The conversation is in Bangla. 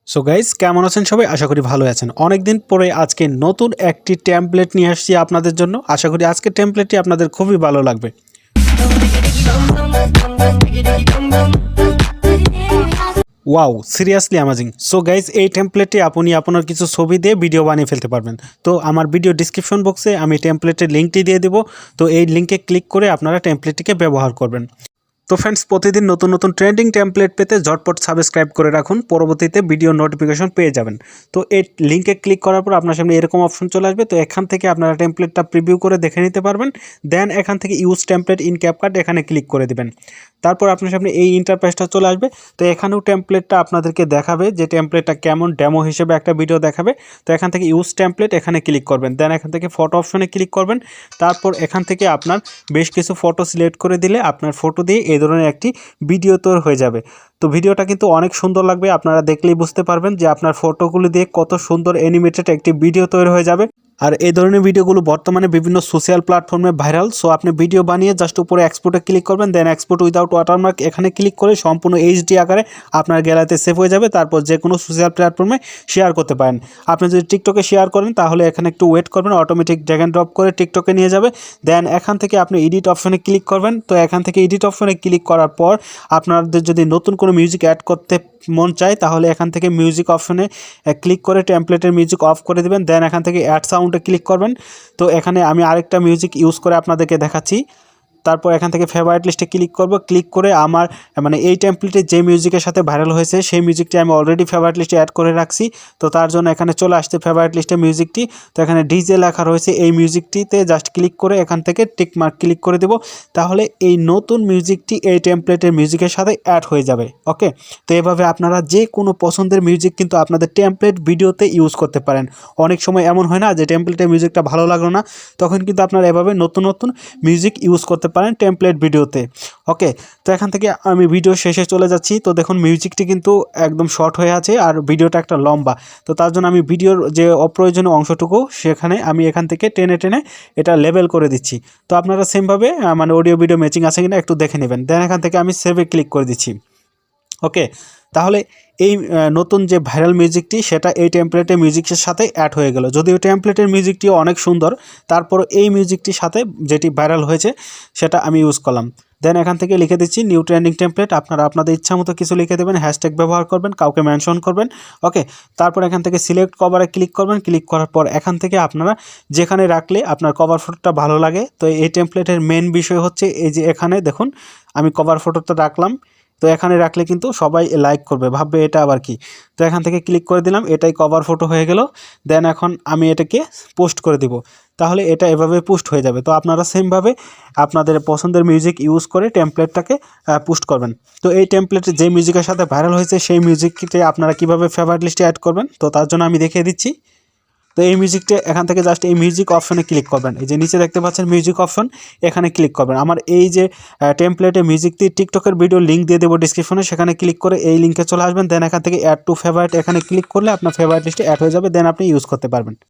সো গাইস কেমন আছেন সবাই? আশা করি ভালো আছেন। অনেকদিন পরে আজকে নতুন একটি টেমপ্লেট নিয়ে আসছি আপনাদের জন্য। আশা করি আজকের টেমপ্লেটটি আপনাদের খুবই ভালো লাগবে। Wow, seriously amazing. So guys এই টেমপ্লেটটি আপনি আপনার কিছু ছবি দিয়ে ভিডিও বানিয়ে ফেলতে পারবেন। তো আমার ভিডিও ডিসক্রিপশন বক্সে আমি টেমপ্লেটের লিঙ্কটি দিয়ে দেবো। তো এই লিঙ্কে ক্লিক করে আপনারা টেমপ্লেটটিকে ব্যবহার করবেন। তো ফ্রেন্ডস, প্রতিদিন নতুন নতুন ট্রেন্ডিং টেমপ্লেট পেতে ঝটপট সাবস্ক্রাইব করে রাখুন, পরবর্তীতে ভিডিও নোটিফিকেশন পেয়ে যাবেন। তো এই লিঙ্কে ক্লিক করার পর আপনার সামনে এরকম অপশন চলে আসবে। তো এখান থেকে আপনারা টেমপ্লেটটা প্রিভিউ করে দেখে নিতে পারবেন। দেন এখান থেকে ইউজ টেমপ্লেট ইন ক্যাপকাট এখানে ক্লিক করে দিবেন। তারপর আপনার সামনে এই ইন্টারফেসটা চলে আসবে। তো এখানেও টেমপ্লেটটা আপনাদেরকে দেখাবে যে টেমপ্লেটটা কেমন, ডেমো হিসেবে একটা ভিডিও দেখাবে। তো এখান থেকে ইউজ টেমপ্লেট এখানে ক্লিক করবেন। দেন এখান থেকে ফটো অপশনে ক্লিক করবেন। তারপর এখান থেকে আপনার বেশ কিছু ফটো সিলেক্ট করে দিলে আপনার ফটো দিয়ে এই ধরনের একটি ভিডিও তৈরি হয়ে যাবে। তো ভিডিওটা কিন্তু অনেক সুন্দর লাগবে, আপনারা দেখলেই বুঝতে পারবেন যে আপনার ফটোগুলো দিয়ে কত সুন্দর অ্যানিমেটেড একটি ভিডিও তৈরি হয়ে যাবে। আর এই ধরনের ভিডিওগুলো বর্তমানে বিভিন্ন সোশ্যাল প্ল্যাটফর্মে ভাইরাল। সো আপনি ভিডিও বানিয়ে জাস্ট উপরে এক্সপোর্টে ক্লিক করবেন। দেন এক্সপোর্ট উইদাউট ওয়াটারমার্ক এখানে ক্লিক করে সম্পূর্ণ এইচডি আকারে আপনার গ্যালারিতে সেভ হয়ে যাবে। তারপর যে কোনো সোশ্যাল প্ল্যাটফর্মে শেয়ার করতে পারেন। আপনি যদি টিকটকে শেয়ার করেন তাহলে এখানে একটু ওয়েট করবেন, অটোমেটিক ড্র্যাগ এন্ড ড্রপ করে টিকটকে নিয়ে যাবে। দেন এখান থেকে আপনি এডিট অপশনে ক্লিক করবেন। তো এখান থেকে এডিট অপশনে ক্লিক করার পর আপনাদের যদি নতুন কোনো মিউজিক অ্যাড করতে মন চায় তাহলে এখান থেকে মিউজিক অপশনে ক্লিক করে টেমপ্লেটের মিউজিক অফ করে দেবেন। দেন এখান থেকে অ্যাড সাউন্ডে ক্লিক করবেন। তো এখানে আমি আরেকটা মিউজিক ইউজ করে আপনাদেরকে দেখাচ্ছি। তারপর এখান থেকে ফেভারিট লিস্টে ক্লিক করব। ক্লিক করে আমার এই টেমপ্লেটে যে মিউজিকের সাথে ভাইরাল হয়েছে সেই মিউজিকটি আমি অলরেডি ফেভারিট লিস্টে অ্যাড করে রাখছি। তো তার জন্য এখানে চলে আসছে ফেভারিট লিস্টে মিউজিকটি। তো এখানে ডিজে লেখা রয়েছে, এই মিউজিকটিতে জাস্ট ক্লিক করে এখান থেকে টিক মার্ক ক্লিক করে দেব। তাহলে এই নতুন মিউজিকটি এই টেমপ্লেটের মিউজিকের সাথে অ্যাড হয়ে যাবে। ওকে, তো এভাবে আপনারা যে কোনো পছন্দের মিউজিক কিন্তু আপনাদের টেমপ্লেট ভিডিওতে ইউজ করতে পারেন। অনেক সময় এমন হয় না যে টেমপ্লেটের মিউজিকটা ভালো লাগলো না, তখন কিন্তু আপনারা এভাবে নতুন নতুন মিউজিক ইউজ করতে পারেন টেমপ্লেট ভিডিওতে। ওকে, তো এখান থেকে আমি ভিডিও শেষে চলে যাচ্ছি। তো দেখুন মিউজিকটি কিন্তু একদম শর্ট হয়ে আছে আর ভিডিওটা একটা লম্বা। তো তার জন্য আমি ভিডিওর যে অপ্রয়োজনীয় অংশটুকু সেখানে আমি এখান থেকে টেনে টেনে এটা লেবেল করে দিচ্ছি। তো আপনারা সেমভাবে অডিও ভিডিও ম্যাচিং আছে কিনা একটু দেখে নেবেন। দেন এখান থেকে আমি সেভে ক্লিক করে দিচ্ছি। ওকে, তাহলে এই নতুন যে ভাইরাল মিউজিকটি সেটা এই টেমপ্লেটের মিউজিকের সাথে অ্যাড হয়ে গেল। যদিও টেমপ্লেটের মিউজিকটি অনেক সুন্দর, তারপর এই মিউজিকটির সাথে যেটি ভাইরাল হয়েছে সেটা আমি ইউজ করলাম। দেন এখান থেকে লিখে দিচ্ছি নিউ ট্রেন্ডিং টেমপ্লেট। আপনারা আপনাদের ইচ্ছা মতো কিছু লিখে দেবেন, হ্যাশট্যাগ ব্যবহার করবেন, কাউকে মেনশন করবেন। ওকে, তারপর এখান থেকে সিলেক্ট কভারে ক্লিক করবেন। ক্লিক করার পর এখান থেকে আপনারা যেখানে রাখলে আপনার কভার ফটোটা ভালো লাগে। তো এই টেমপ্লেটের মেন বিষয় হচ্ছে এই যে এখানে দেখুন আমি কভার ফটোটা রাখলাম। তো এখানে রাখলে কিন্তু সবাই লাইক করবে, ভাববে এটা আবার কি। তো এখান থেকে ক্লিক করে দিলাম, এটাই কভার ফটো হয়ে গেল। দেন এখন আমি এটাকে পোস্ট করে দিব। তাহলে এটা এভাবে পোস্ট হয়ে যাবে। তো আপনারা সেমভাবে আপনাদের পছন্দের মিউজিক ইউজ করে টেমপ্লেটটাকে পোস্ট করবেন। তো এই টেমপ্লেটে যে মিউজিকের সাথে ভাইরাল হয়েছে সেই মিউজিকটি আপনারা কীভাবে ফেভারিট লিস্টে অ্যাড করবেন তো তার জন্য আমি দেখিয়ে দিচ্ছি। তো এই মিউজিকটা এখান থেকে জাস্ট এই মিউজিক অপশনে ক্লিক করবেন। এই যে নিচে দেখতে পাচ্ছেন মিউজিক অপশন, এখানে ক্লিক করবেন। আমার এই যে টেমপ্লেটে মিউজিকটি টিকটকের ভিডিও লিঙ্ক দিয়ে দেবো ডিসক্রিপশনে, সেখানে ক্লিক করে এই লিঙ্কে চলে আসবেন। দেন এখান থেকে অ্যাড টু ফেভারিট এখানে ক্লিক করলে আপনার ফেভারিট লিস্টে অ্যাড হয়ে যাবে। দেন আপনি ইউজ করতে পারবেন।